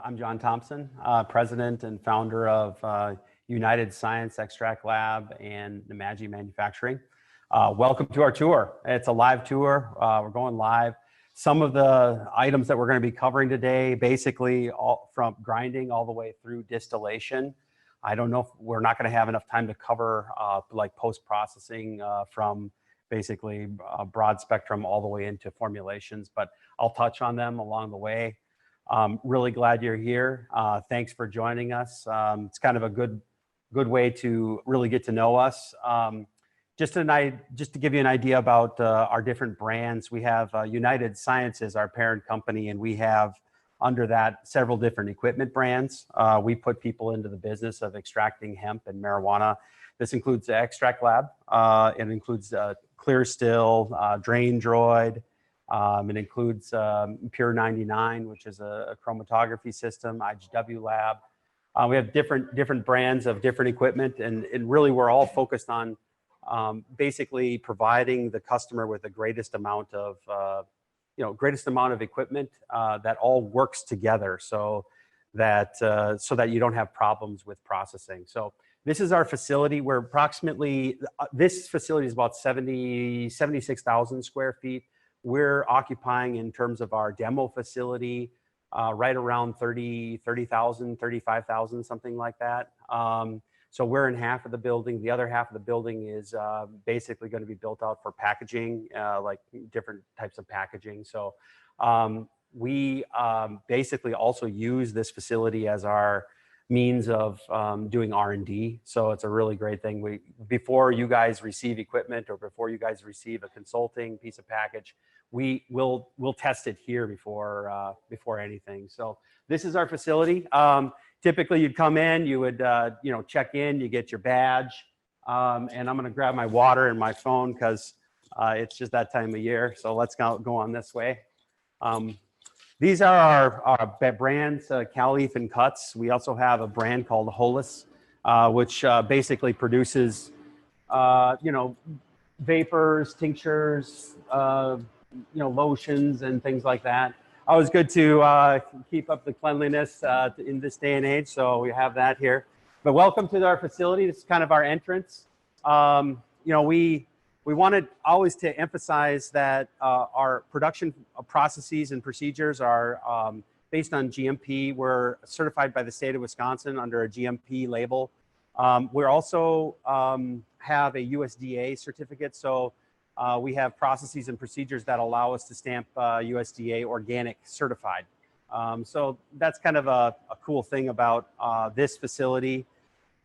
I'm Jon Thompson, president and founder of United Science ExtractLAB and Namaji Manufacturing. Welcome to our tour. It's a live tour. We're going live. Some of the items that we're going to be covering today, basically all from grinding all the way through distillation. I don't know if we're not going to have enough time to cover like post-processing from basically broad spectrum all the way into formulations, but I'll touch on them along the way. Really glad you're here. Thanks for joining us. It's kind of a good way to really get to know us. Just to give you an idea about our different brands, we have United Sciences, our parent company, and we have under that several different equipment brands. We put people into the business of extracting hemp and marijuana. This includes the ExtractLAB. It includes Clear Still, Drain Droid. It includes Pure 99, which is a chromatography system, IGW Lab. We have different brands of different equipment, and really we're all focused on basically providing the customer with the greatest amount of equipment that all works together, so that you don't have problems with processing. So this is our facility. We're approximately this facility is about 76,000 square feet. We're occupying, in terms of our demo facility, right around 30,000, 35,000, something like that. So we're in half of the building. The other half of the building is basically going to be built out for packaging, like different types of packaging. So we basically also use this facility as our means of doing R&D. So it's a really great thing. Before you guys receive equipment or before you guys receive a consulting piece of package, we'll test it here before anything. So this is our facility. Typically you'd come in, you would check in, you get your badge, and I'm going to grab my water and my phone because it's just that time of year. So let's go on this way. These are our brands, Cal-Leaf and Cuts. We also have a brand called Holus, which basically produces, vapors, tinctures, lotions, and things like that. Always good to keep up the cleanliness in this day and age, so we have that here. But welcome to our facility. This is kind of our entrance. We wanted always to emphasize that our production processes and procedures are based on GMP. We're certified by the state of Wisconsin under a GMP label. We also have a USDA certificate, so we have processes and procedures that allow us to stamp USDA organic certified. So that's kind of a cool thing about this facility.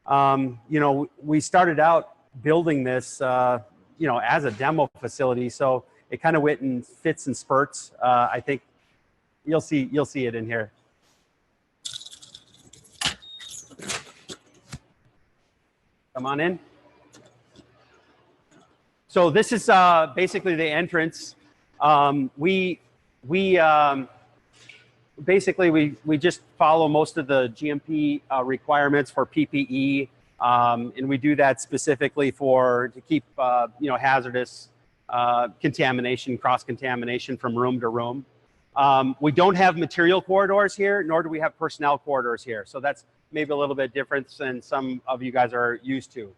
We started out building this as a demo facility, so it kind of went in fits and spurts. I think you'll see it in here. Come on in. So this is basically the entrance. We just follow most of the GMP requirements for PPE. And we do that specifically to keep hazardous contamination, cross-contamination from room to room. We don't have material corridors here, nor do we have personnel corridors here. So that's maybe a little bit different than some of you guys are used to.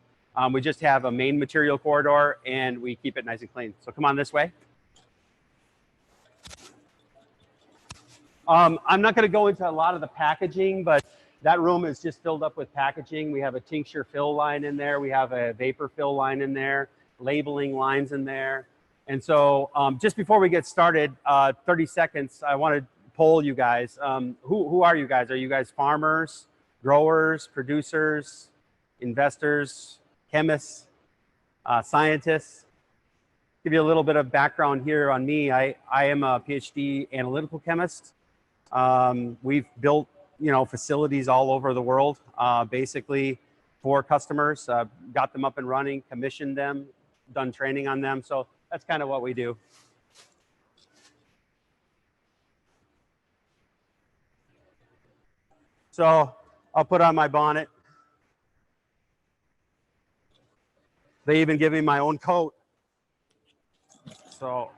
We just have a main material corridor and we keep it nice and clean. So come on this way. I'm not going to go into a lot of the packaging, but that room is just filled up with packaging. We have a tincture fill line in there. We have a vapor fill line in there, labeling lines in there. And so just before we get started, 30 seconds, I want to poll you guys. Who are you guys? Are you guys farmers, growers, producers, investors, chemists, scientists? Give you a little bit of background here on me. I am a PhD analytical chemist. We've built facilities all over the world, basically for customers, got them up and running, commissioned them, done training on them. So that's kind of what we do. So I'll put on my bonnet. They even give me my own coat. So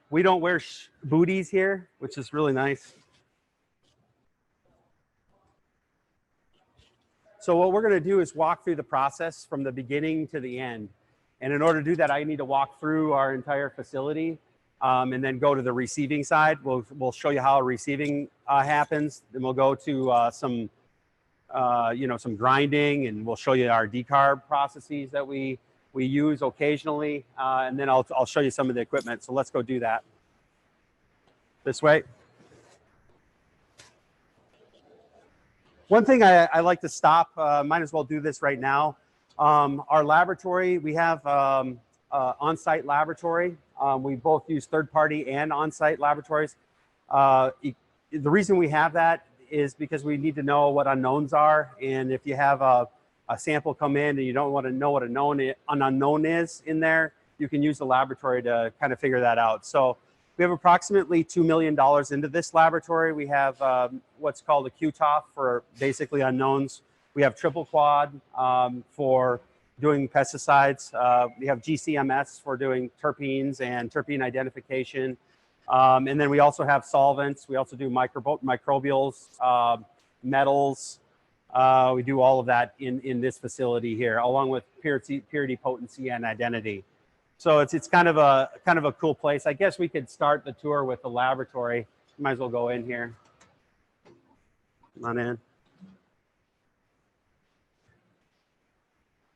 we don't wear booties here, which is really nice. So what we're going to do is walk through the process from the beginning to the end. And in order to do that, I need to walk through our entire facility and then go to the receiving side. We'll show you how receiving happens. Then we'll go to some grinding, and we'll show you our decarb processes that we use occasionally. And then I'll show you some of the equipment. So let's go do that. This way. One thing I like to stop, might as well do this right now. Our laboratory, we have on-site laboratory. We both use third-party and on-site laboratories. The reason we have that is because we need to know what unknowns are. And if you have a sample come in and you don't want to know what an unknown is in there, you can use the laboratory to kind of figure that out. So we have approximately $2 million into this laboratory. We have what's called a QTOF for basically unknowns. We have triple quad for doing pesticides. We have GCMS for doing terpenes and terpene identification. And then we also have solvents. We also do microbials, metals. We do all of that in this facility here, along with purity, potency, and identity. So it's kind of a cool place. I guess we could start the tour with the laboratory. Might as well go in here. Come on in.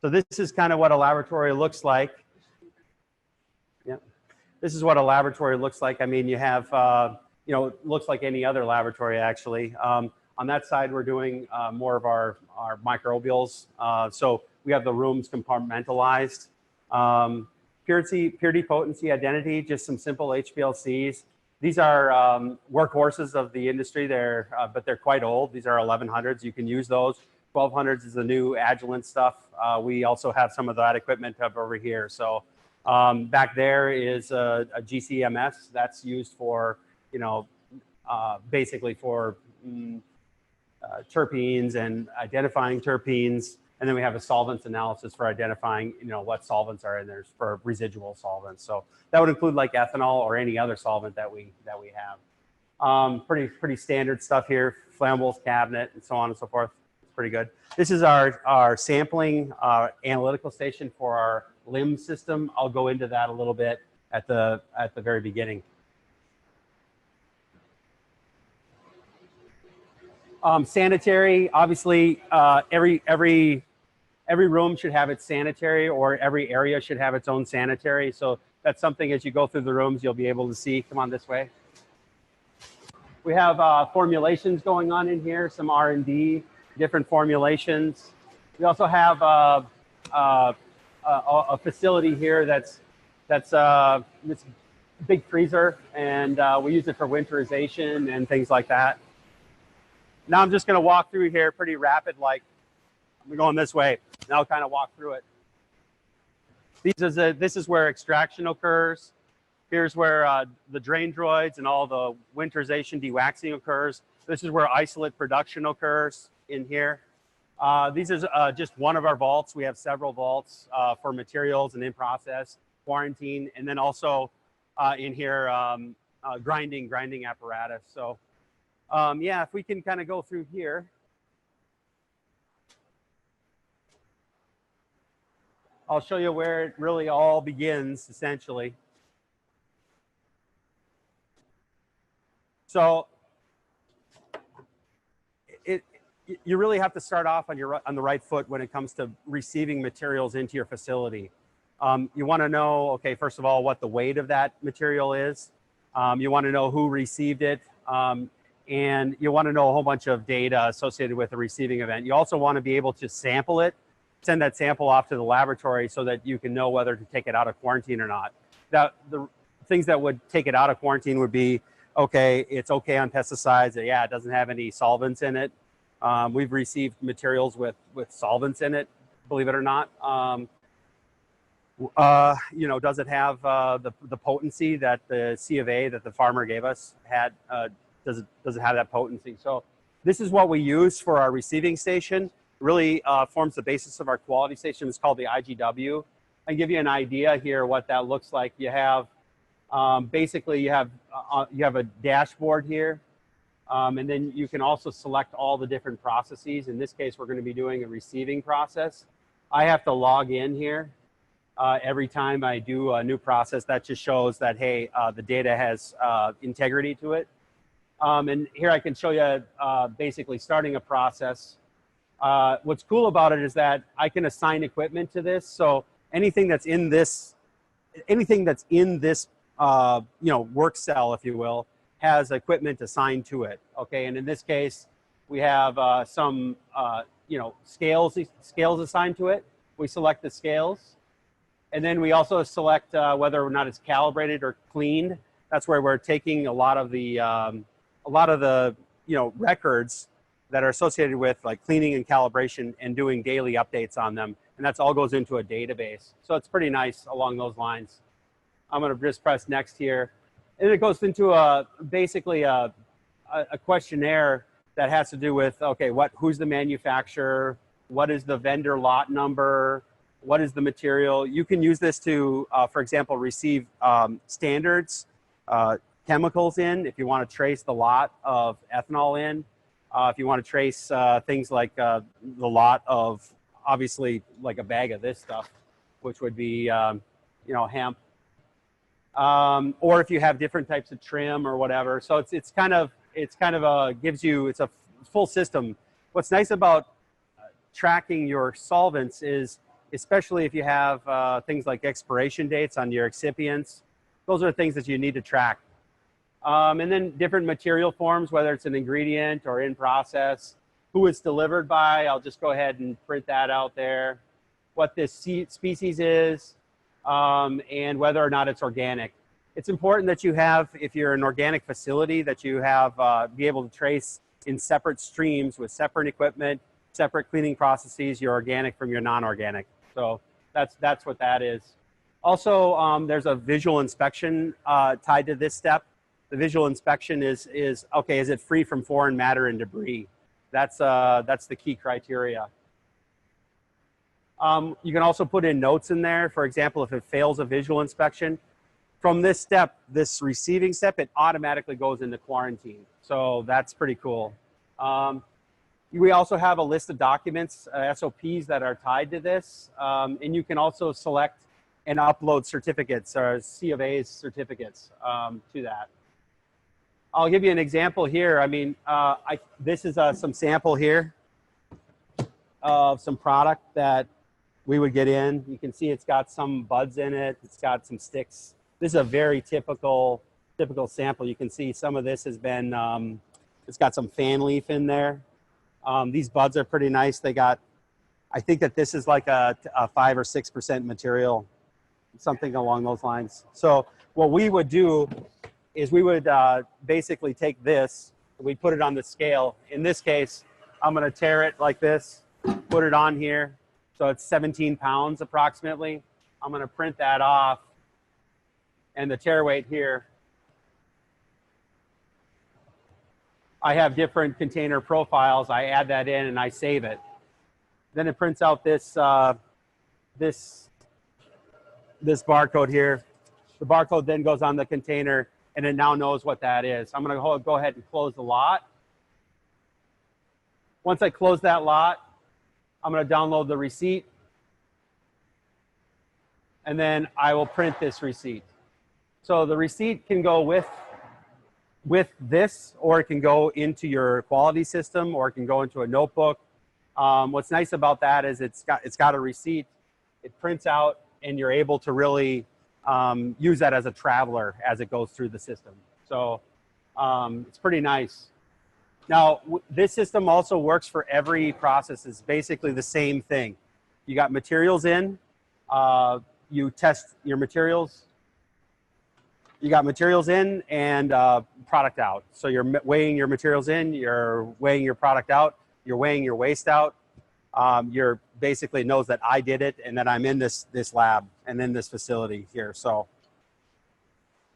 So this is kind of what a laboratory looks like. Yeah, this is what a laboratory looks like. I mean, you have, it looks like any other laboratory actually. On that side, we're doing more of our microbials. So we have the rooms compartmentalized. Purity, potency, identity, just some simple HPLCs. These are workhorses of the industry. But they're quite old. These are 1100s. You can use those. 1200s is the new Agilent stuff. We also have some of that equipment up over here. So back there is a GCMS that's used for, basically for terpenes and identifying terpenes. And then we have a solvents analysis for identifying, what solvents are in there for residual solvents. So that would include like ethanol or any other solvent that we have. Pretty standard stuff here, flammables cabinet and so on and so forth. It's pretty good. This is our sampling analytical station for our LIM system. I'll go into that a little bit at the very beginning. Sanitary, obviously, every room should have its sanitary, or every area should have its own sanitary. So that's something as you go through the rooms, you'll be able to see. Come on this way. We have formulations going on in here, some R&D, different formulations. We also have a facility here that's this big freezer, and we use it for winterization and things like that. Now I'm just going to walk through here pretty rapid, like we're going this way. Now I'll kind of walk through it. This is where extraction occurs. Here's where the drain droids and all the winterization dewaxing occurs. This is where isolate production occurs in here. These are just one of our vaults. We have several vaults for materials and in process, quarantine, and then also in here grinding apparatus. So yeah, if we can kind of go through here. I'll show you where it really all begins, essentially. So you really have to start off on the right foot when it comes to receiving materials into your facility. You want to know, okay, first of all, what the weight of that material is. You want to know who received it. And you want to know a whole bunch of data associated with the receiving event. You also want to be able to sample it, send that sample off to the laboratory so that you can know whether to take it out of quarantine or not. Now, the things that would take it out of quarantine would be, okay, it's okay on pesticides. Yeah, it doesn't have any solvents in it. We've received materials with solvents in it, believe it or not. Does it have the potency that the C of A that the farmer gave us had? Does it have that potency? So this is what we use for our receiving station. Really forms the basis of our quality station. It's called the IGW. I can give you an idea here what that looks like. You have basically you have a dashboard here. And then you can also select all the different processes. In this case, we're going to be doing a receiving process. I have to log in here every time I do a new process. That just shows that, hey, the data has integrity to it. And here I can show you basically starting a process. What's cool about it is that I can assign equipment to this. So anything that's in this, work cell, if you will, has equipment assigned to it. Okay, and in this case, we have some scales assigned to it. We select the scales, and then we also select whether or not it's calibrated or cleaned. That's where we're taking a lot of the records that are associated with like cleaning and calibration and doing daily updates on them, and that's all goes into a database. So it's pretty nice along those lines. I'm going to just press next here. And it goes into basically a questionnaire that has to do with, okay, who's the manufacturer? What is the vendor lot number? What is the material? You can use this to, for example, receive standards, chemicals in, if you want to trace the lot of ethanol in. If you want to trace things like the lot of, obviously, like a bag of this stuff, which would be, hemp. Or if you have different types of trim or whatever. So it's kind of gives you, it's a full system. What's nice about tracking your solvents is, especially if you have things like expiration dates on your excipients, those are things that you need to track. And then different material forms, whether it's an ingredient or in process, who it's delivered by. I'll just go ahead and print that out there. What this species is. And whether or not it's organic. It's important that you have, if you're an organic facility, that you have be able to trace in separate streams with separate equipment, separate cleaning processes, your organic from your non-organic. So that's what that is. Also, there's a visual inspection tied to this step. The visual inspection is okay, is it free from foreign matter and debris? That's the key criteria. You can also put in notes in there. For example, if it fails a visual inspection, from this step, this receiving step, it automatically goes into quarantine. So that's pretty cool. We also have a list of documents, SOPs that are tied to this. And you can also select and upload certificates or C of A's certificates to that. I'll give you an example here. I mean, this is some sample here of some product that we would get in. You can see it's got some buds in it. It's got some sticks. This is a very typical sample. You can see some of this has been, it's got some fan leaf in there. These buds are pretty nice. They got, I think that this is like a 5 or 6% material, something along those lines. So what we would do is we would basically take this, and we put it on the scale. In this case, I'm gonna tear it like this, put it on here. So it's 17 pounds approximately. I'm gonna print that off, and the tear weight here. I have different container profiles. I add that in and I save it. Then it prints out this barcode here. The barcode then goes on the container, and it now knows what that is. I'm gonna go ahead and close the lot. Once I close that lot, I'm gonna download the receipt, and then I will print this receipt. So the receipt can go with this, or it can go into your quality system, or it can go into a notebook. What's nice about that is it's got a receipt, it prints out, and you're able to really use that as a traveler as it goes through the system. So it's pretty nice. Now, this system also works for every process. It's basically the same thing. You got materials in, you test your materials. You got materials in and product out. So you're weighing your materials in, you're weighing your product out, you're weighing your waste out. You're basically knows that I did it and that I'm in this lab and in this facility here. So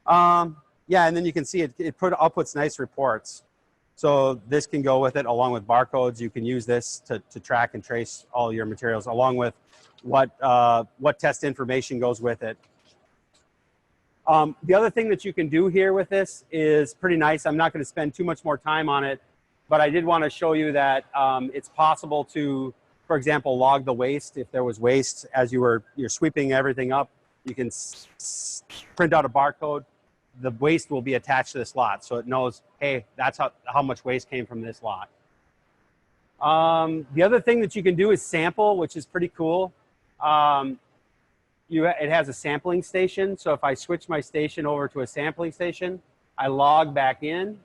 yeah, and then you can see it outputs nice reports. So this can go with it along with barcodes. You can use this to track and trace all your materials along with what test information goes with it. The other thing that you can do here with this is pretty nice. I'm not going to spend too much more time on it, but I did want to show you that it's possible to, for example, log the waste. If there was waste as you're sweeping everything up, you can print out a barcode. The waste will be attached to this lot, so it knows, hey, that's how much waste came from this lot. The other thing that you can do is sample, which is pretty cool. It has a sampling station. So if I switch my station over to a sampling station, I log back in.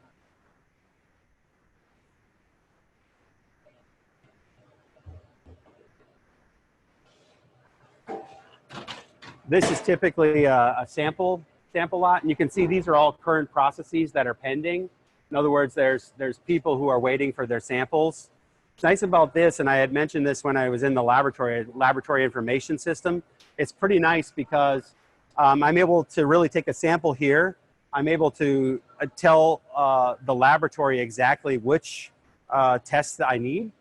This is typically a sample lot, and you can see these are all current processes that are pending. In other words, there's people who are waiting for their samples. What's nice about this, and I had mentioned this when I was in the laboratory information system, it's pretty nice because I'm able to really take a sample here. I'm able to tell the laboratory exactly which tests that I need.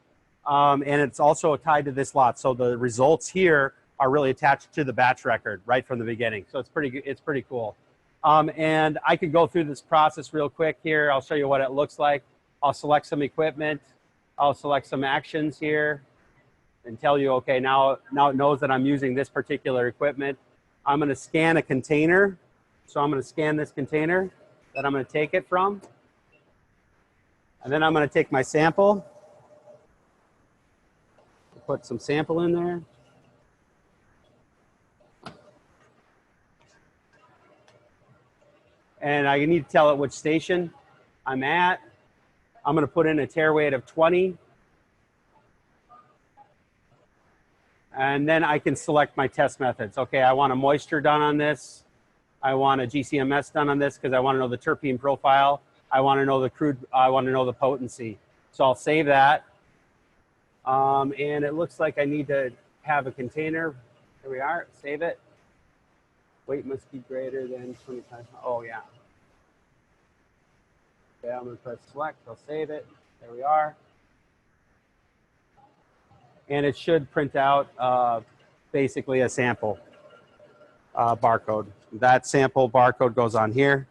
And it's also tied to this lot. So the results here are really attached to the batch record right from the beginning. So it's pretty cool. And I could go through this process real quick here. I'll show you what it looks like. I'll select some equipment. I'll select some actions here and tell you, okay, now it knows that I'm using this particular equipment. I'm going to scan a container. So I'm going to scan this container that I'm going to take it from. And then I'm going to take my sample, put some sample in there. And I need to tell it which station I'm at. I'm going to put in a tare weight of 20. And then I can select my test methods. Okay, I want a moisture done on this. I want a GCMS done on this because I want to know the terpene profile. I want to know the potency. So I'll save that. And it looks like I need to have a container. Here we are, save it. Weight must be greater than 25. Oh yeah. Okay, I'm going to press select. I'll save it. There we are. And it should print out basically a sample barcode. That sample barcode goes on here.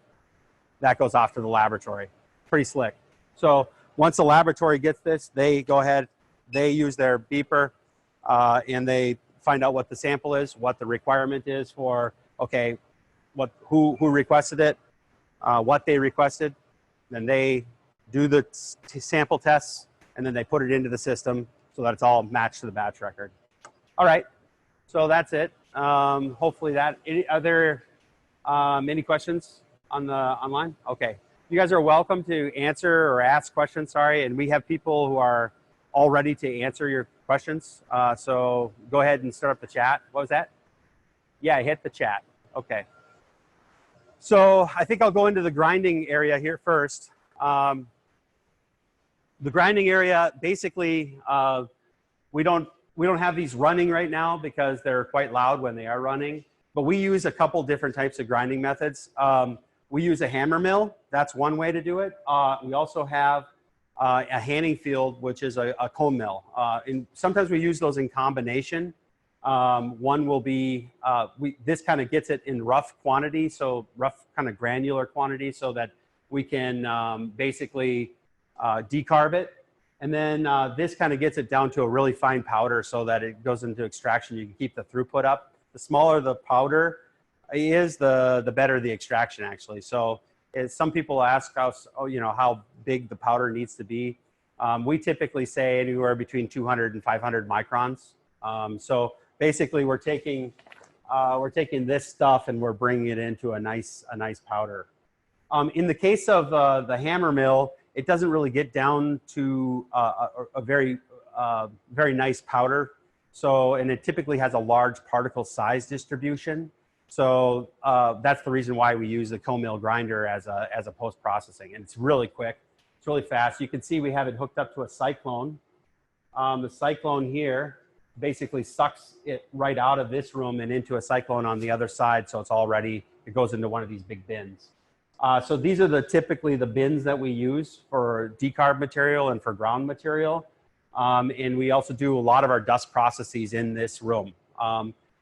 That goes off to the laboratory. Pretty slick. So once the laboratory gets this, they go ahead, they use their beeper, and they find out what the sample is, what the requirement is for, okay, who requested it, what they requested. Then they do the sample tests, and then they put it into the system so that it's all matched to the batch record. All right, so that's it. Hopefully that, are there any questions on the online? Okay, you guys are welcome to answer or ask questions, sorry, and we have people who are all ready to answer your questions. So go ahead and start up the chat. What was that? Yeah, hit the chat, okay. So I think I'll go into the grinding area here first. The grinding area, basically, we don't have these running right now because they're quite loud when they are running, but we use a couple different types of grinding methods. We use a hammer mill. That's one way to do it. We also have a handing field, which is a cone mill. And sometimes we use those in combination. One will be, this kind of gets it in rough quantity, so rough kind of granular quantity so that we can basically decarb it. And then this kind of gets it down to a really fine powder so that it goes into extraction. You can keep the throughput up. The smaller the powder is, the better the extraction actually. So some people ask us, how big the powder needs to be. We typically say anywhere between 200 and 500 microns. So basically we're taking this stuff and we're bringing it into a nice powder. In the case of the hammer mill, it doesn't really get down to a very nice powder. So, and it typically has a large particle size distribution. So that's the reason why we use the cone mill grinder as a post-processing. And it's really quick, it's really fast. You can see we have it hooked up to a cyclone. The cyclone here basically sucks it right out of this room and into a cyclone on the other side. So it's all ready. It goes into one of these big bins. So these are typically the bins that we use for decarb material and for ground material. And we also do a lot of our dust processes in this room.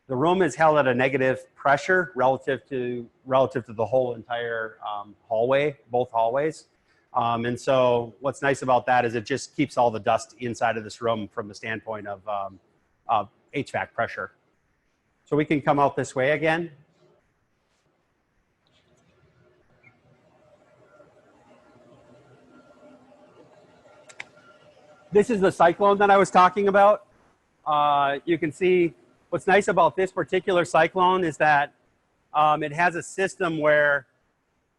The room is held at a negative pressure relative to the whole entire hallway, both hallways. And so what's nice about that is it just keeps all the dust inside of this room from the standpoint of HVAC pressure. So we can come out this way again. This is the cyclone that I was talking about. You can see what's nice about this particular cyclone is that it has a system where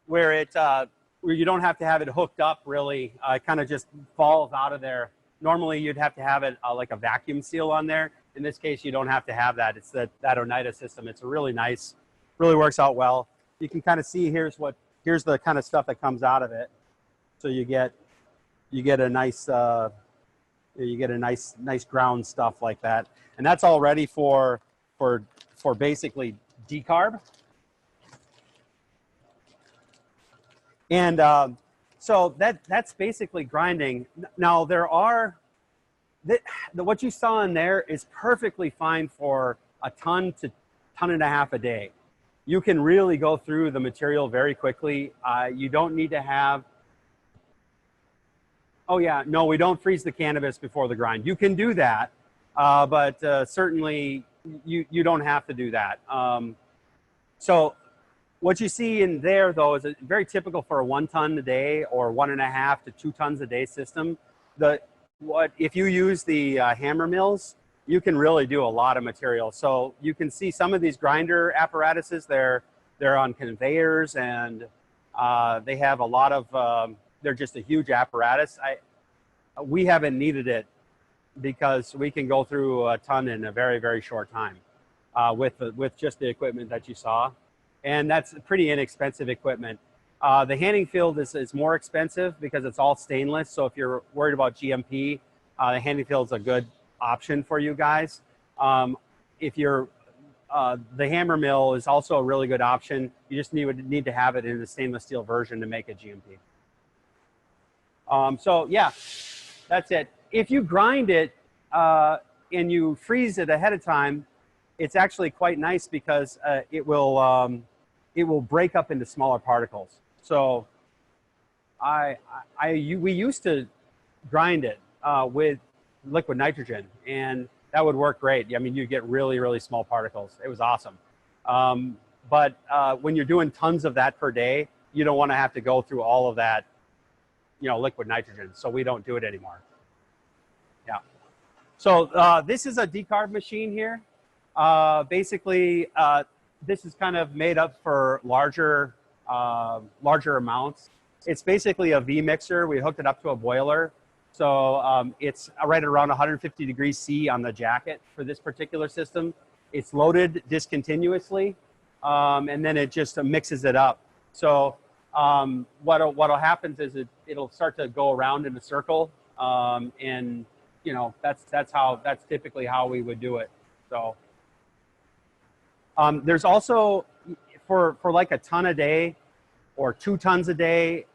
you don't have to have it hooked up really. It kind of just falls out of there. Normally you'd have to have it like a vacuum seal on there. In this case, you don't have to have that. It's that Oneida system. It's really nice, really works out well. You can kind of see here's the kind of stuff that comes out of it. So you get a nice nice ground stuff like that, and that's all ready for basically decarb. And so that's basically grinding. Now what you saw in there is perfectly fine for a ton to ton and a half a day. You can really go through the material very quickly. You don't need to have. Oh yeah, no, we don't freeze the cannabis before the grind. You can do that, but certainly you don't have to do that. So what you see in there though is very typical for a 1 ton a day or 1.5 to 2 tons a day system. If you use the hammer mills, you can really do a lot of material. So you can see some of these grinder apparatuses, they're on conveyors, and they have a lot of they're just a huge apparatus. We haven't needed it because we can go through a ton in a very, very short time with just the equipment that you saw. And that's pretty inexpensive equipment. The handing field is more expensive because it's all stainless. So if you're worried about GMP, the handing field is a good option for you guys. If you're the hammer mill is also a really good option. You just need to have it in the stainless steel version to make it GMP. So yeah, that's it. If you grind it and you freeze it ahead of time, it's actually quite nice because it will break up into smaller particles. So we used to grind it with liquid nitrogen, and that would work great. I mean, you get really, really small particles. It was awesome. But when you're doing tons of that per day, you don't want to have to go through all of that, liquid nitrogen. So we don't do it anymore. Yeah. So this is a decarb machine here. Basically, this is kind of made up for larger amounts. It's basically a V mixer. We hooked it up to a boiler. So it's right around 150 degrees C on the jacket for this particular system. It's loaded discontinuously, and then it just mixes it up. So what'll happen is it'll start to go around in a circle, and that's typically how we would do it. So there's also for like a ton a day or 2 tons a day.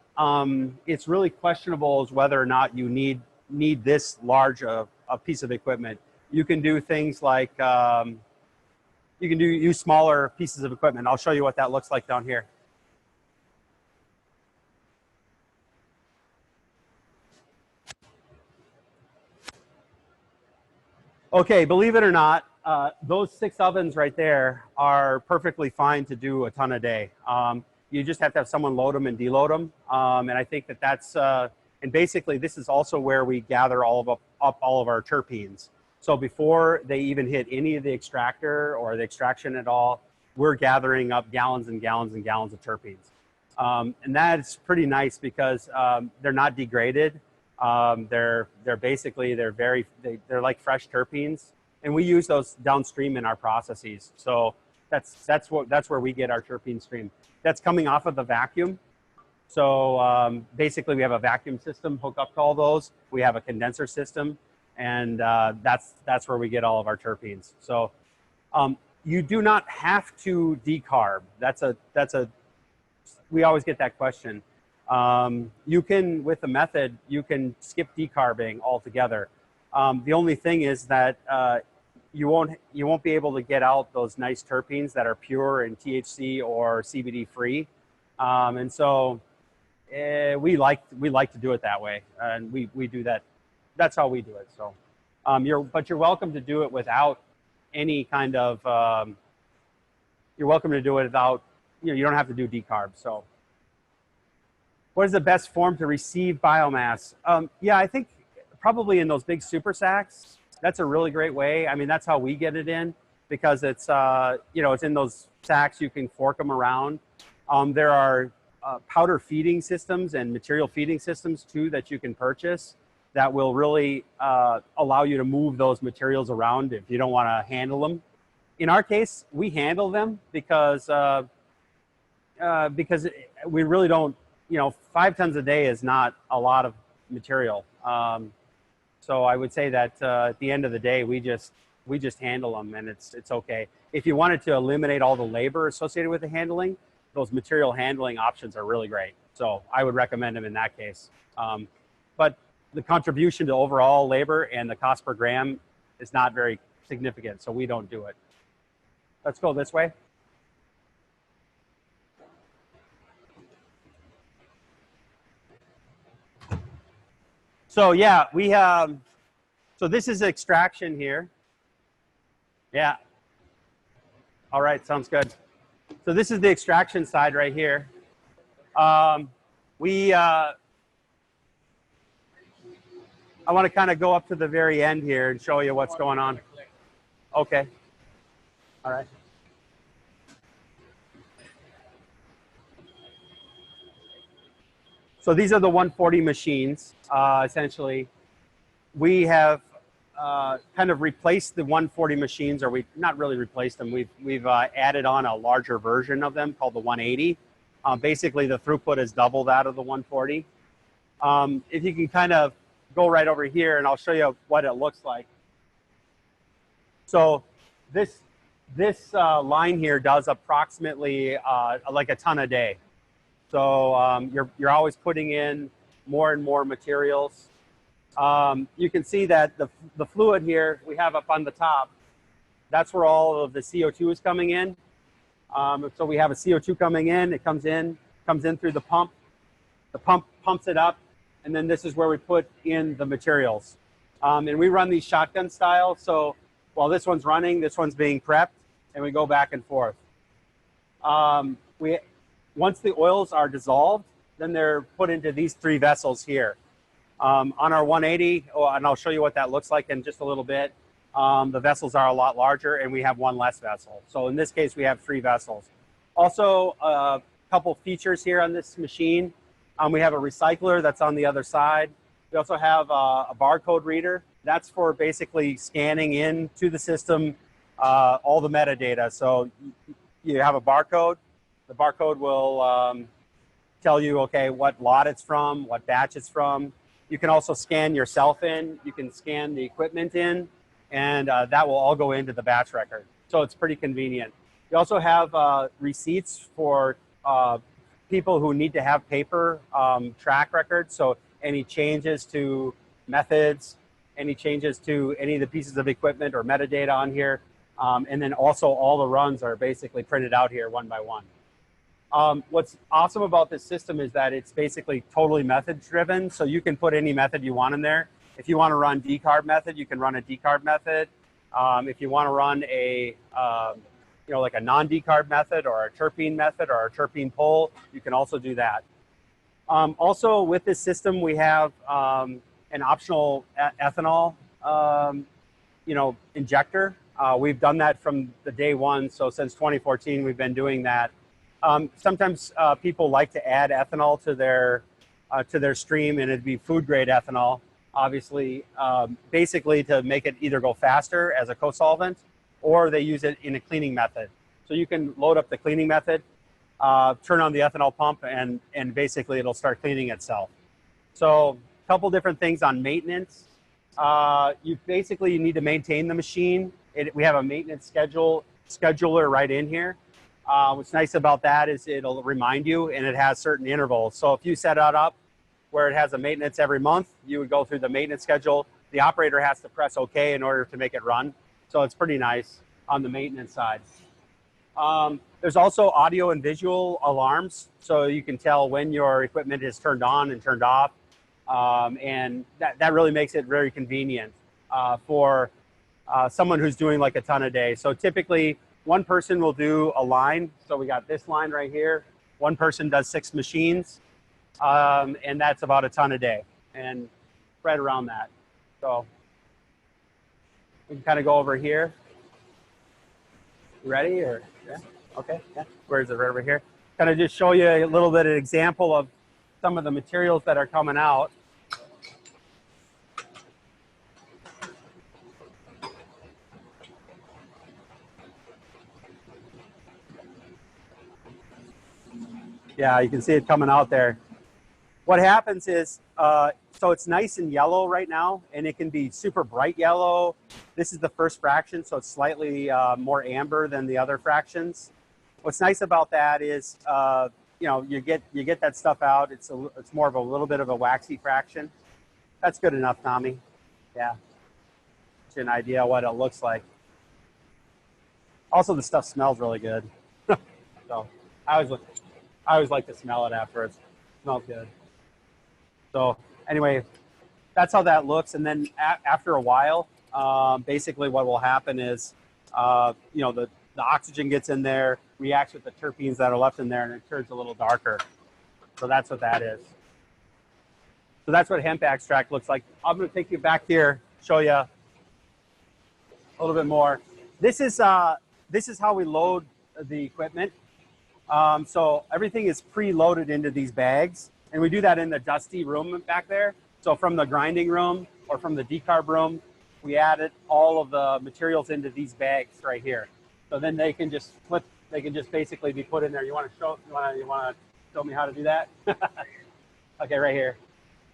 It's really questionable as whether or not you need this large a piece of equipment. You can do things like you can use smaller pieces of equipment. I'll show you what that looks like down here. Okay, believe it or not, those 6 ovens right there are perfectly fine to do a ton a day. You just have to have someone load them and deload them. And I think that's, and basically this is also where we gather up all of our terpenes. So before they even hit any of the extractor or the extraction at all, we're gathering up gallons and gallons and gallons of terpenes. And that's pretty nice because they're not degraded. They're like fresh terpenes, and we use those downstream in our processes. So that's where we get our terpene stream. That's coming off of the vacuum. So basically we have a vacuum system hooked up to all those. We have a condenser system, and that's where we get all of our terpenes. So you do not have to decarb. We always get that question. You can, with the method, you can skip decarbing altogether. The only thing is that you won't be able to get out those nice terpenes that are pure and THC or CBD free. And so we like to do it that way, and we do that. That's how we do it. So but you're welcome to do it without any kind of you're welcome to do it without, you don't have to do decarb. So what is the best form to receive biomass? Yeah, I think probably in those big super sacks. That's a really great way. I mean, that's how we get it in, because it's it's in those sacks. You can fork them around. There are powder feeding systems and material feeding systems too that you can purchase that will really allow you to move those materials around if you don't want to handle them. In our case, we handle them because we really don't. 5 tons a day is not a lot of material. So I would say that at the end of the day, we just handle them, and it's okay. If you wanted to eliminate all the labor associated with the handling, those material handling options are really great. So I would recommend them in that case. But the contribution to overall labor and the cost per gram is not very significant, so we don't do it. Let's go this way. So yeah, we have, so this is extraction here. Yeah. All right, sounds good. So this is the extraction side right here. I want to kind of go up to the very end here and show you what's going on. Okay. All right. So these are the 140 machines. Essentially, we have kind of replaced the 140 machines, or we not really replaced them. We've added on a larger version of them called the 180. Basically, the throughput is double that of the 140. If you can kind of go right over here, and I'll show you what it looks like. So this line here does approximately like a ton a day. So you're always putting in more and more materials. You can see that the fluid here we have up on the top, that's where all of the CO2 is coming in. So we have a CO2 coming in, it comes in through the pump pumps it up, and then this is where we put in the materials. And we run these shotgun style, so while this one's running, this one's being prepped, and we go back and forth. Once the oils are dissolved, then they're put into these 3 vessels here. On our 180, and I'll show you what that looks like in just a little bit, the vessels are a lot larger, and we have 1 less vessel. So in this case, we have 3 vessels. Also, a couple features here on this machine. We have a recycler that's on the other side. We also have a barcode reader. That's for basically scanning into the system all the metadata. So you have a barcode. The barcode will tell you, okay, what lot it's from, what batch it's from. You can also scan yourself in. You can scan the equipment in, and that will all go into the batch record. So it's pretty convenient. You also have receipts for people who need to have paper track records. So any changes to methods, any changes to any of the pieces of equipment or metadata on here. And then also all the runs are basically printed out here one by one. What's awesome about this system is that it's basically totally method driven. So you can put any method you want in there. If you want to run decarb method, you can run a decarb method. If you want to run a, like a non-decarb method or a terpene method or a terpene pull, you can also do that. Also with this system, we have an optional ethanol, injector. We've done that from the day one. So since 2014, we've been doing that. Sometimes people like to add ethanol to their stream, and it'd be food grade ethanol, obviously, basically to make it either go faster as a co-solvent, or they use it in a cleaning method. So you can load up the cleaning method, turn on the ethanol pump, and basically it'll start cleaning itself. So a couple different things on maintenance. You need to maintain the machine. We have a maintenance scheduler right in here. What's nice about that is it'll remind you, and it has certain intervals. So if you set it up where it has a maintenance every month, you would go through the maintenance schedule. The operator has to press OK in order to make it run. So it's pretty nice on the maintenance side. There's also audio and visual alarms, so you can tell when your equipment is turned on and turned off. And that really makes it very convenient for someone who's doing like a ton a day. So typically one person will do a line. So we got this line right here. One person does 6 machines, and that's about a ton a day, and right around that. So we can kind of go over here. You ready? Or yeah? Okay. Yeah. Where is it? Right over here. Kind of just show you a little bit of an example of some of the materials that are coming out. Yeah, you can see it coming out there. What happens is, so it's nice and yellow right now, and it can be super bright yellow. This is the first fraction, so it's slightly more amber than the other fractions. What's nice about that is, you know, you get that stuff out. It's more of a little bit of a waxy fraction. That's good enough, Tommy. Yeah, it's an idea of what it looks like. Also, the stuff smells really good. So I always like to smell it afterwards. It smells good. So anyway, that's how that looks. And then after a while, basically what will happen is, you know, the oxygen gets in there, reacts with the terpenes that are left in there, and it turns a little darker. So that's what that is. So that's what hemp extract looks like. I'm going to take you back here, show you a little bit more. This is how we load the equipment. So everything is pre-loaded into these bags, and we do that in the dusty room back there. So from the grinding room or from the decarb room, we added all of the materials into these bags right here. So then they can just flip. They can just basically be put in there. You want to show me how to do that? Okay, right here.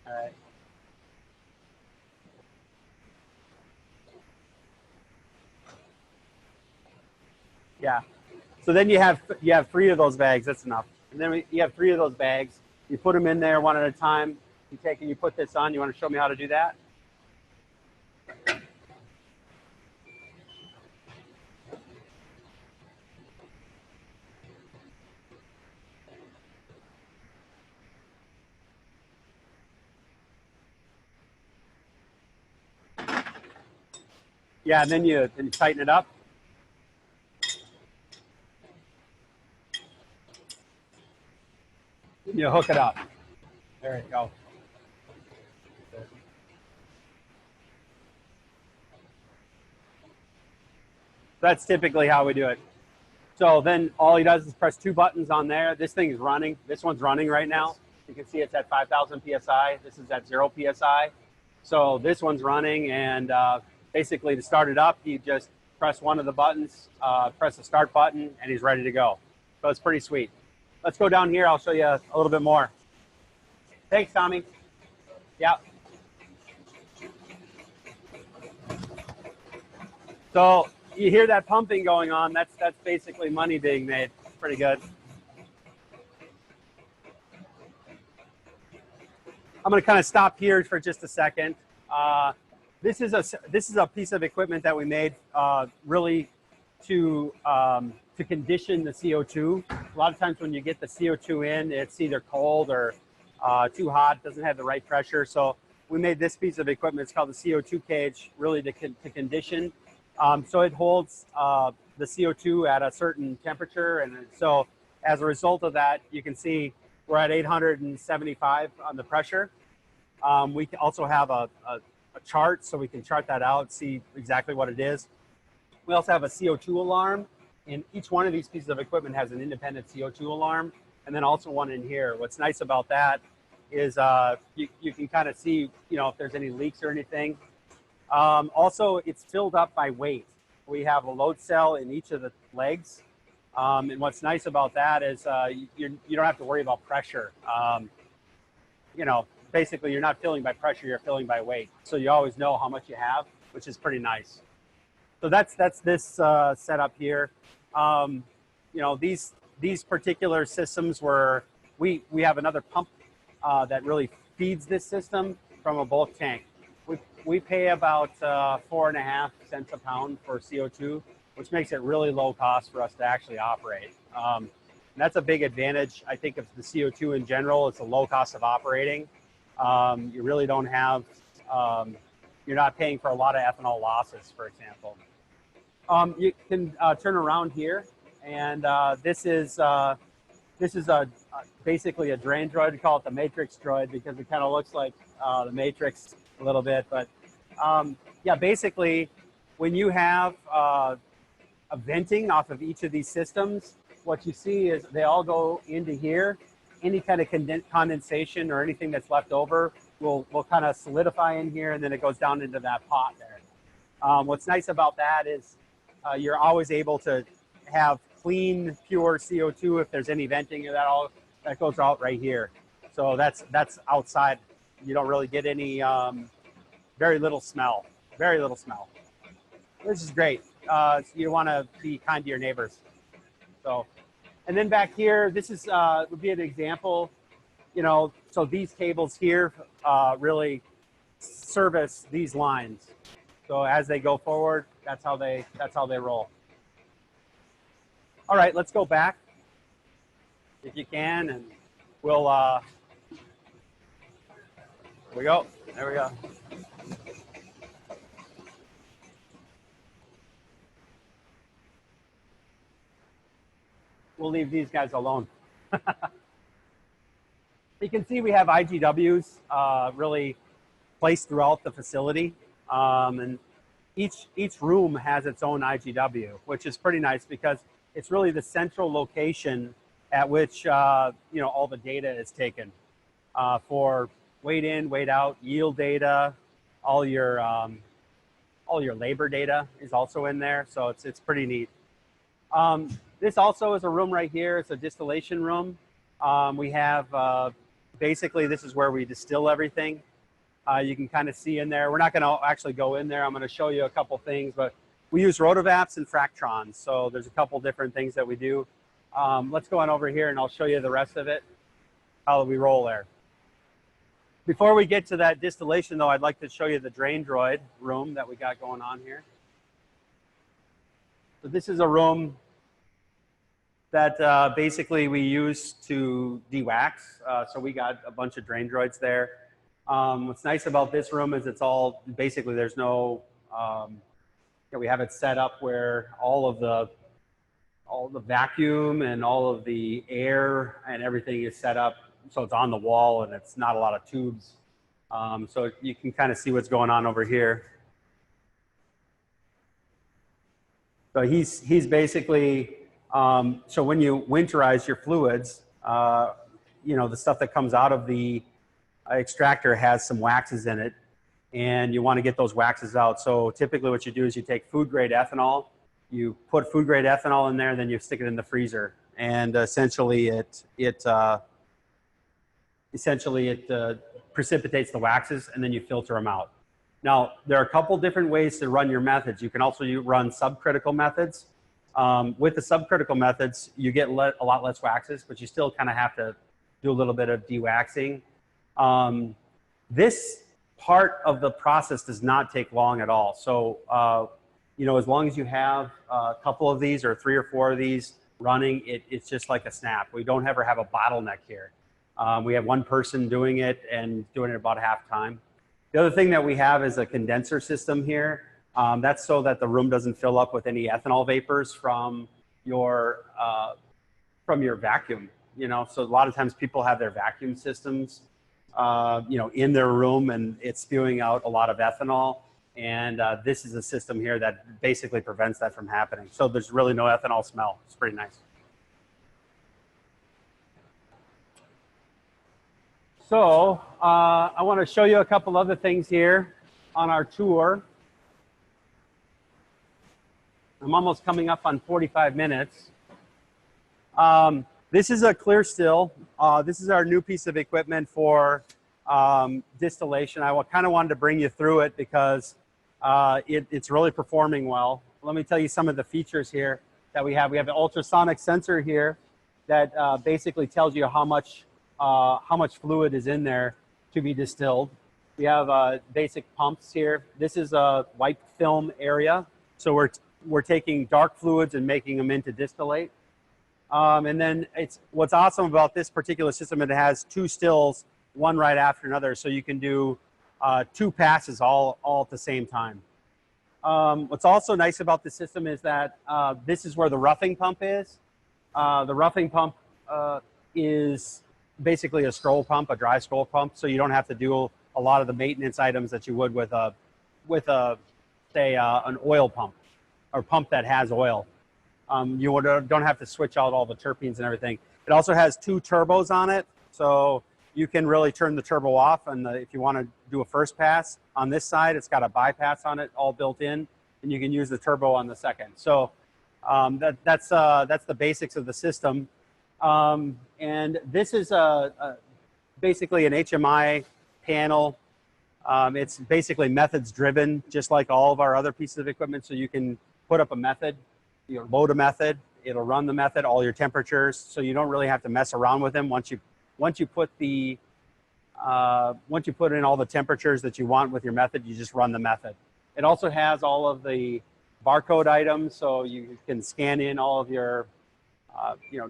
All right. Yeah. So then you have 3 of those bags. That's enough. And then you have 3 of those bags. You put them in there one at a time. You take and you put this on. You want to show me how to do that? Yeah, and then you tighten it up. You hook it up. There you go. That's typically how we do it. So then all he does is press 2 buttons on there. This thing is running. This one's running right now. You can see it's at 5,000 PSI. This is at 0 PSI. So this one's running, and basically to start it up, you just press one of the buttons, press the start button, and he's ready to go. So it's pretty sweet. Let's go down here. I'll show you a little bit more. Thanks, Tommy. Yeah. So you hear that pumping going on. That's basically money being made. Pretty good. I'm going to kind of stop here for just a second. This is a piece of equipment that we made really to condition the CO2. A lot of times when you get the CO2 in, it's either cold or too hot, doesn't have the right pressure. So we made this piece of equipment. It's called the CO2 cage, really to condition. So it holds the CO2 at a certain temperature. And so as a result of that, you can see we're at 875 on the pressure. We can also have a chart, so we can chart that out, see exactly what it is. We also have a CO2 alarm, and each one of these pieces of equipment has an independent CO2 alarm, and then also one in here. What's nice about that is you can kind of see, you know, if there's any leaks or anything. Also, it's filled up by weight. We have a load cell in each of the legs, and what's nice about that is you don't have to worry about pressure. You know, basically you're not filling by pressure, you're filling by weight. So you always know how much you have, which is pretty nice. So that's this setup here. You know, these particular systems we have another pump that really feeds this system from a bulk tank. We pay about 4.5 cents a pound for CO2, which makes it really low cost for us to actually operate. And that's a big advantage, I think, of the CO2 in general. It's a low cost of operating. You really don't have, you're not paying for a lot of ethanol losses, for example. You can turn around here, and this is basically a drain droid. We call it the matrix droid because it kind of looks like the matrix a little bit. But yeah, basically, when you have a venting off of each of these systems, what you see is they all go into here. Any kind of condensation or anything that's left over will kind of solidify in here, and then it goes down into that pot there. What's nice about that is you're always able to have clean, pure CO2 if there's any venting, and that goes out right here. So that's outside. You don't really get any, very little smell, very little smell. This is great. You want to be kind to your neighbors. So, and then back here, this is would be an example. You know, so these cables here really service these lines. So as they go forward, that's how they roll. All right, let's go back if you can, and we'll. Here we go. There we go. We'll leave these guys alone. You can see we have IGWs really placed throughout the facility. And each room has its own IGW, which is pretty nice because it's really the central location at which you know, all the data is taken for weight in, weight out, yield data, all your labor data is also in there. So it's pretty neat. This also is a room right here. It's a distillation room. We have basically, this is where we distill everything. You can kind of see in there. We're not going to actually go in there. I'm going to show you a couple things, but we use rotovaps and fractrons. So there's a couple different things that we do. Let's go on over here and I'll show you the rest of it, how we roll there. Before we get to that distillation though, I'd like to show you the drain droid room that we got going on here. So this is a room that basically we use to de-wax. So we got a bunch of drain droids there. What's nice about this room is it's all, basically there's no, we have it set up where all the vacuum and all of the air and everything is set up. So it's on the wall and it's not a lot of tubes. So you can kind of see what's going on over here. So he's basically, so when you winterize your fluids, you know, the stuff that comes out of the extractor has some waxes in it, and you want to get those waxes out. So typically what you do is you take food grade ethanol, you put food grade ethanol in there, then you stick it in the freezer, and essentially it precipitates the waxes, and then you filter them out. Now, there are a couple different ways to run your methods. You can also run subcritical methods. With the subcritical methods, you get a lot less waxes, but you still kind of have to do a little bit of de-waxing. This part of the process does not take long at all. So, you know, as long as you have a couple of these or 3 or 4 of these running, it's just like a snap. We don't ever have a bottleneck here. We have one person doing it and doing it about half time. The other thing that we have is a condenser system here. That's so that the room doesn't fill up with any ethanol vapors from your vacuum. You know, so a lot of times people have their vacuum systems, you know, in their room, and it's spewing out a lot of ethanol. And this is a system here that basically prevents that from happening. So there's really no ethanol smell. It's pretty nice. So I want to show you a couple other things here on our tour. I'm almost coming up on 45 minutes. This is a clear still. This is our new piece of equipment for distillation. I kind of wanted to bring you through it because it's really performing well. Let me tell you some of the features here that we have. We have an ultrasonic sensor here that basically tells you how much fluid is in there to be distilled. We have basic pumps here. This is a white film area. So we're taking dark fluids and making them into distillate. And then what's awesome about this particular system, it has two stills, one right after another. So you can do 2 passes all at the same time. What's also nice about the system is that this is where the roughing pump is. The roughing pump is basically a scroll pump, a dry scroll pump. So you don't have to do a lot of the maintenance items that you would with say an oil pump or pump that has oil. You don't have to switch out all the terpenes and everything. It also has 2 turbos on it. So you can really turn the turbo off. And if you want to do a first pass on this side, it's got a bypass on it all built in, and you can use the turbo on the second. So that's the basics of the system. And this is basically an HMI panel. It's basically methods driven, just like all of our other pieces of equipment. So you can put up a method, load a method, it'll run the method, all your temperatures. So you don't really have to mess around with them. Once you put in all the temperatures that you want with your method, you just run the method. It also has all of the barcode items, so you can scan in all of your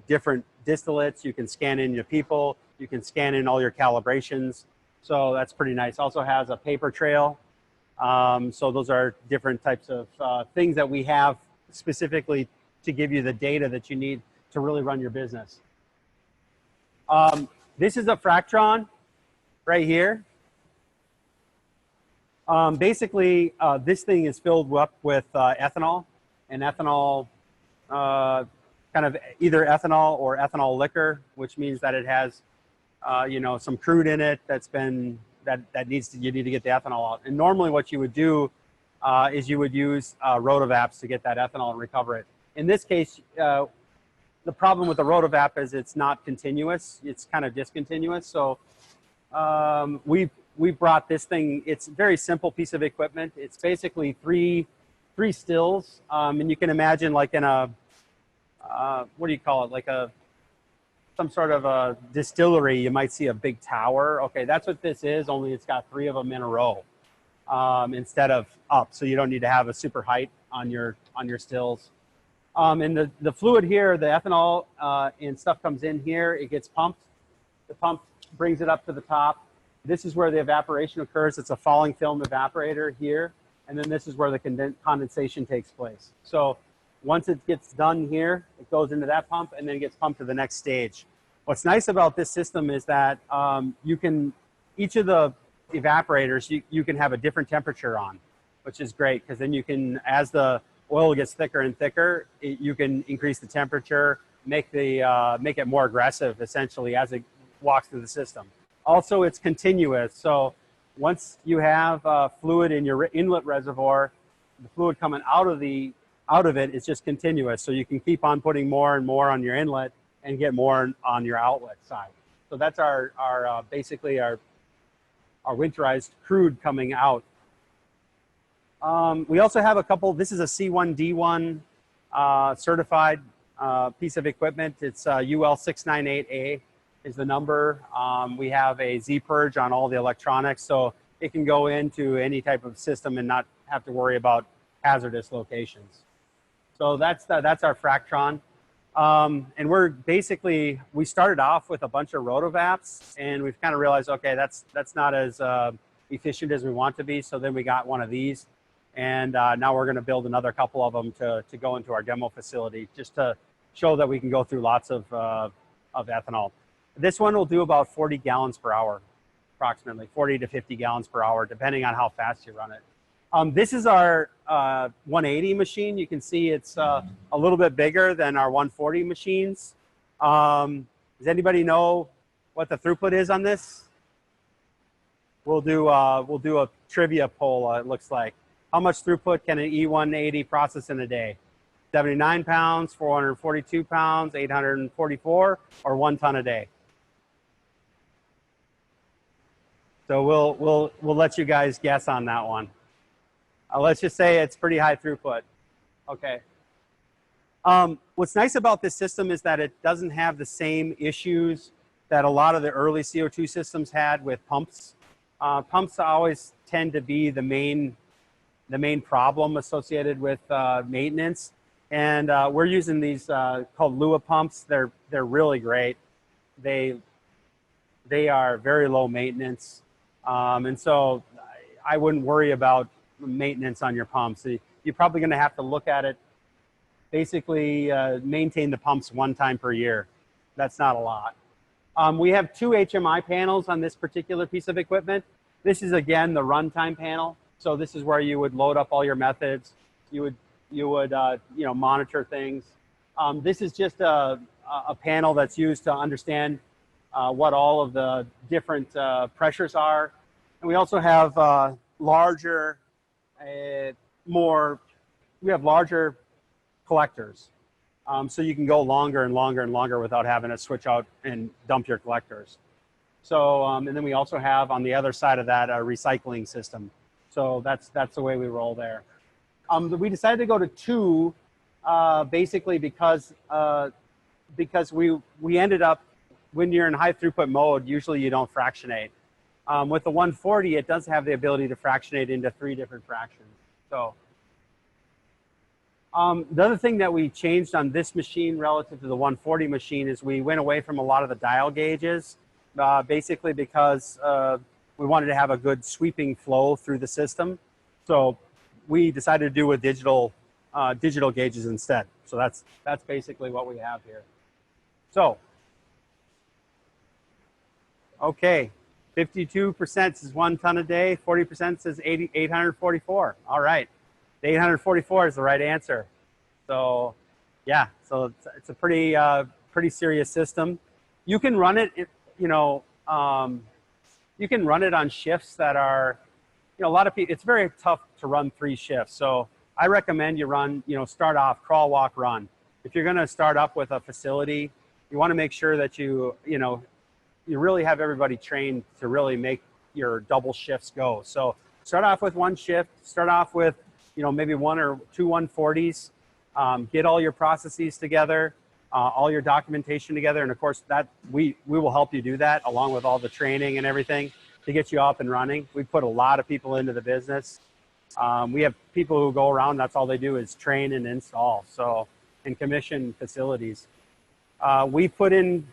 different distillates. You can scan in your people. You can scan in all your calibrations. So that's pretty nice. Also has a paper trail. So those are different types of things that we have specifically to give you the data that you need to really run your business. This is a Fractron right here. Basically, this thing is filled up with ethanol, and ethanol, kind of either ethanol or ethanol liquor, which means that it has, some crude in it you need to get the ethanol out. And normally what you would do is you would use rotovapes to get that ethanol and recover it. In this case, the problem with the rotovap is it's not continuous. It's kind of discontinuous. So we brought this thing. It's a very simple piece of equipment. It's basically three stills. And you can imagine like in a, what do you call it? Like some sort of a distillery, you might see a big tower. Okay, that's what this is, only it's got 3 of them in a row instead of up. So you don't need to have a super height on your stills. And the fluid here, the ethanol and stuff comes in here. It gets pumped. The pump brings it up to the top. This is where the evaporation occurs. It's a falling film evaporator here. And then this is where the condensation takes place. So once it gets done here, it goes into that pump and then gets pumped to the next stage. What's nice about this system is that each of the evaporators, you can have a different temperature on, which is great because then you can, as the oil gets thicker and thicker, you can increase the temperature, make it more aggressive essentially as it walks through the system. Also, it's continuous. So once you have fluid in your inlet reservoir, the fluid coming out of it is just continuous. So you can keep on putting more and more on your inlet and get more on your outlet side. So that's basically our winterized crude coming out. We also have a couple. This is a C1D1 certified piece of equipment. It's UL698A is the number. We have a Z-purge on all the electronics, so it can go into any type of system and not have to worry about hazardous locations. So that's our Fractron. And we started off with a bunch of rotovaps, and we've kind of realized, okay, that's not as efficient as we want to be. So then we got one of these, and now we're going to build another couple of them to go into our demo facility, just to show that we can go through lots of ethanol. This one will do about 40 gallons per hour, approximately 40 to 50 gallons per hour, depending on how fast you run it. This is our 180 machine. You can see it's a little bit bigger than our 140 machines. Does anybody know what the throughput is on this? We'll do a trivia poll. It looks like, how much throughput can an E180 process in a day? 79 pounds, 442 pounds, 844, or 1 ton a day? So we'll let you guys guess on that one. Let's just say it's pretty high throughput. Okay. What's nice about this system is that it doesn't have the same issues that a lot of the early CO2 systems had with pumps. Pumps always tend to be the main problem associated with maintenance. And we're using these called Lua pumps. They're really great. They are very low maintenance. And so I wouldn't worry about maintenance on your pumps. You're probably going to have to look at it, basically maintain the pumps one time per year. That's not a lot. We have 2 HMI panels on this particular piece of equipment. This is, again, the runtime panel. So this is where you would load up all your methods. You would monitor things. This is just a panel that's used to understand what all of the different pressures are. And we also have larger collectors. So you can go longer and longer and longer without having to switch out and dump your collectors. So, and then we also have on the other side of that a recycling system. So that's the way we roll there. We decided to go to 2 basically because we ended up, when you're in high throughput mode, usually you don't fractionate. With the 140, it does have the ability to fractionate into 3 different fractions. So the other thing that we changed on this machine relative to the 140 machine is we went away from a lot of the dial gauges, basically because we wanted to have a good sweeping flow through the system. So we decided to do with digital gauges instead. So that's basically what we have here. So, okay, 52% is 1 ton a day, 40% says 844. All right, the 844 is the right answer. So, yeah, so it's a pretty serious system. You can run it, you can run it on shifts that are, a lot of people, it's very tough to run 3 shifts. So I recommend you run, start off, crawl, walk, run. If you're going to start up with a facility, you want to make sure that you really have everybody trained to really make your double shifts go. So start off with 1 shift, start off with, maybe 1 or 2 140s, get all your processes together, all your documentation together. And of course that we will help you do that along with all the training and everything to get you up and running. We put a lot of people into the business. We have people who go around, that's all they do is train and install. So, and commission facilities. We put in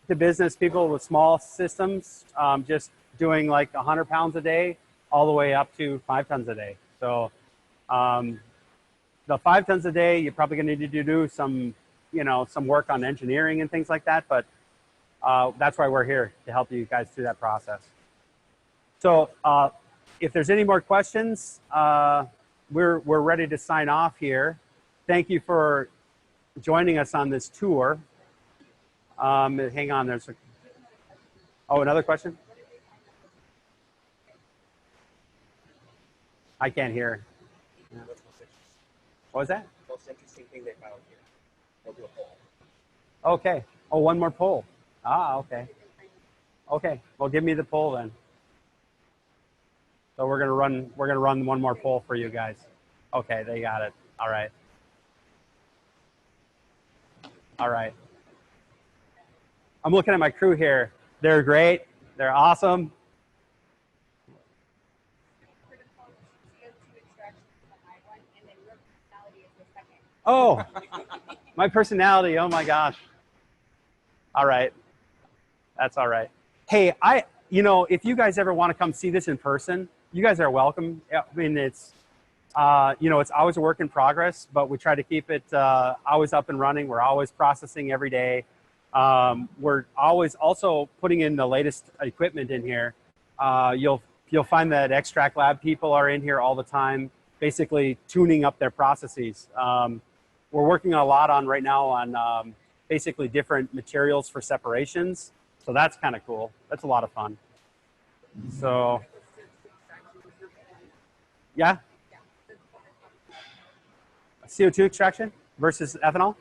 to business people with small systems, just doing like 100 pounds a day, all the way up to 5 tons a day. So the 5 tons a day, you're probably gonna need to do some work on engineering and things like that, but that's why we're here, to help you guys through that process. So if there's any more questions, we're ready to sign off here. Thank you for joining us on this tour. Hang on, another question? I can't hear. Yeah. What was that? Most interesting thing they found here. They'll do a poll. Okay. Oh, 1 more poll. Ah, okay. Okay. Well, give me the poll then. So we're gonna run 1 more poll for you guys. Okay, they got it. All right. All right. I'm looking at my crew here. They're great. They're awesome. Oh, my personality. Oh my gosh. All right. That's all right. Hey, if you guys ever want to come see this in person, you guys are welcome. I mean, it's always a work in progress, but we try to keep it always up and running. We're always processing every day. We're always also putting in the latest equipment in here. You'll find that ExtraktLAB people are in here all the time, basically tuning up their processes. We're working a lot on right now on basically different materials for separations. So that's kind of cool. That's a lot of fun. So, yeah. CO2 extraction versus ethanol?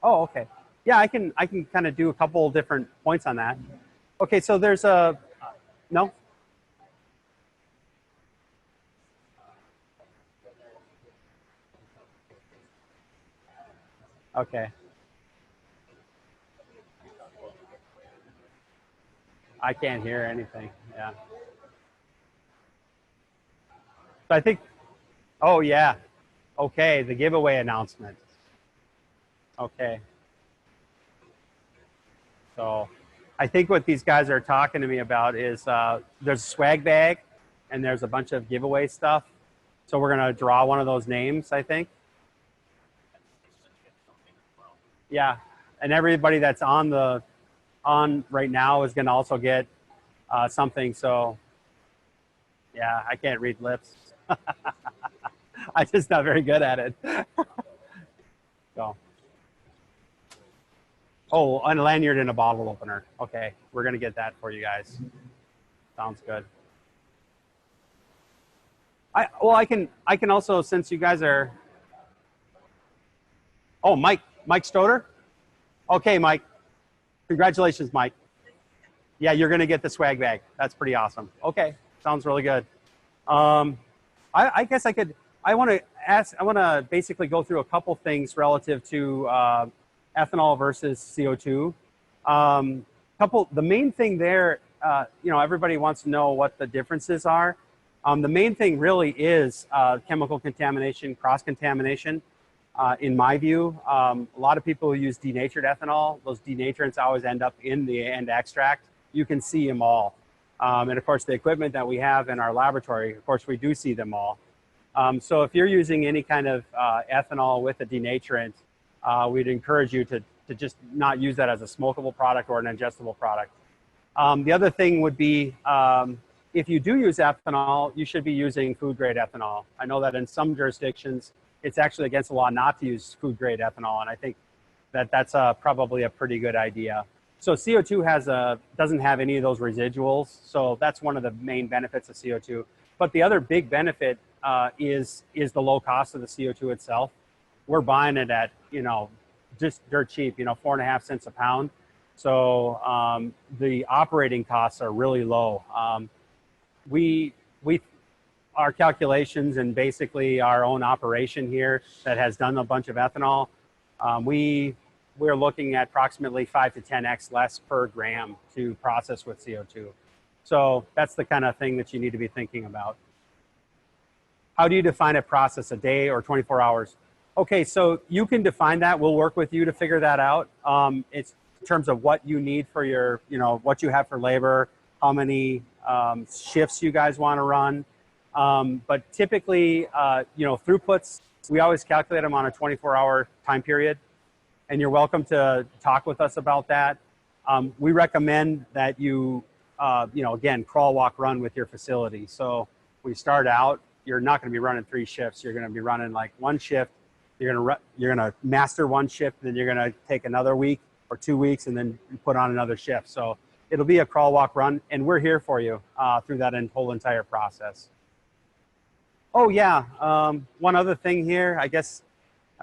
Oh, okay. Yeah, I can kind of do a couple different points on that. Okay, so there's no? Okay. I can't hear anything, yeah. So I think, oh yeah. Okay, the giveaway announcement. Okay. So I think what these guys are talking to me about is there's a swag bag and there's a bunch of giveaway stuff. So we're going to draw one of those names, I think. Yeah. And everybody that's on right now is going to also get something. So yeah, I can't read lips. I'm just not very good at it. So. Oh, and a lanyard and a bottle opener. Okay, we're gonna get that for you guys. Sounds good. I can also, since you guys are. Oh, Mike Stoder. Okay, Mike. Congratulations, Mike. Yeah, you're gonna get the swag bag. That's pretty awesome. Okay, sounds really good. I guess I could. I want to basically go through a couple things relative to ethanol versus CO2. The main thing there, everybody wants to know what the differences are. The main thing really is chemical contamination, cross-contamination. In my view, a lot of people use denatured ethanol. Those denaturants always end up in the end extract. You can see them all. And of course, the equipment that we have in our laboratory, of course, we do see them all. So if you're using any kind of ethanol with a denaturant, we'd encourage you to just not use that as a smokable product or an ingestible product. The other thing would be, if you do use ethanol, you should be using food-grade ethanol. I know that in some jurisdictions, it's actually against the law not to use food-grade ethanol, and I think that that's probably a pretty good idea. So CO2 doesn't have any of those residuals, so that's one of the main benefits of CO2. But the other big benefit is the low cost of the CO2 itself. We're buying it at, just dirt cheap, 4.5 cents a pound. So the operating costs are really low. Our calculations and basically our own operation here that has done a bunch of ethanol, we're looking at approximately 5 to 10x less per gram to process with CO2. So that's the kind of thing that you need to be thinking about. How do you define a process, a day or 24 hours? Okay, so you can define that. We'll work with you to figure that out. It's in terms of what you need for your, what you have for labor, how many shifts you guys want to run. But typically, throughputs, we always calculate them on a 24-hour time period. And you're welcome to talk with us about that. We recommend that you, again, crawl, walk, run with your facility. So when you start out, you're not going to be running 3 shifts. You're going to be running like 1 shift. You're going to master 1 shift, then you're going to take another week or 2 weeks, and then put on another shift. So it'll be a crawl, walk, run, and we're here for you through that whole entire process. Oh yeah, one other thing here. I guess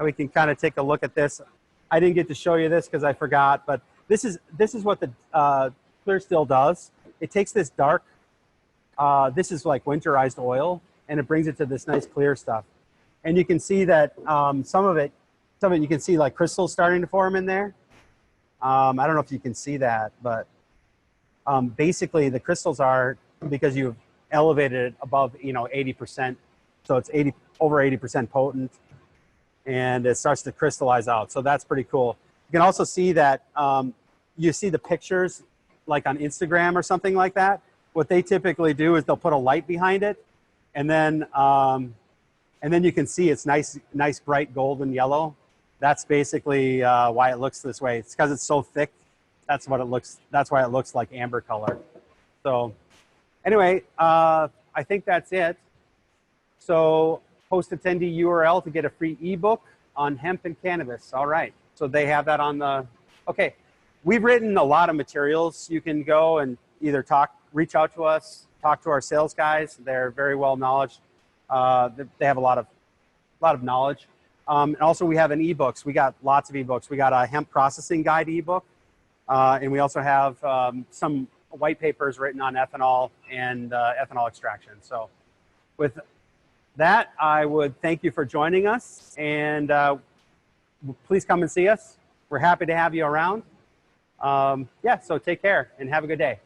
we can kind of take a look at this. I didn't get to show you this because I forgot, but this is what the clear still does. It takes this dark, this is like winterized oil, and it brings it to this nice clear stuff. And you can see that some of it you can see like crystals starting to form in there. I don't know if you can see that, but basically the crystals are because you've elevated it above 80%, so it's over 80% potent, and it starts to crystallize out. So that's pretty cool. You can also see that you see the pictures like on Instagram or something like that. What they typically do is they'll put a light behind it, and then you can see it's nice bright golden yellow. That's basically why it looks this way. It's because it's so thick. That's why it looks like amber color. So anyway, I think that's it. So post attendee URL to get a free ebook on hemp and cannabis. All right. So they have that on the, okay. We've written a lot of materials. You can go and either reach out to us, talk to our sales guys. They're very well knowledge. They have a lot of knowledge. And also we have an ebooks. We got lots of ebooks. We got a hemp processing guide ebook. And we also have some white papers written on ethanol and ethanol extraction. So with that, I would thank you for joining us, and please come and see us. We're happy to have you around. Yeah, so take care and have a good day.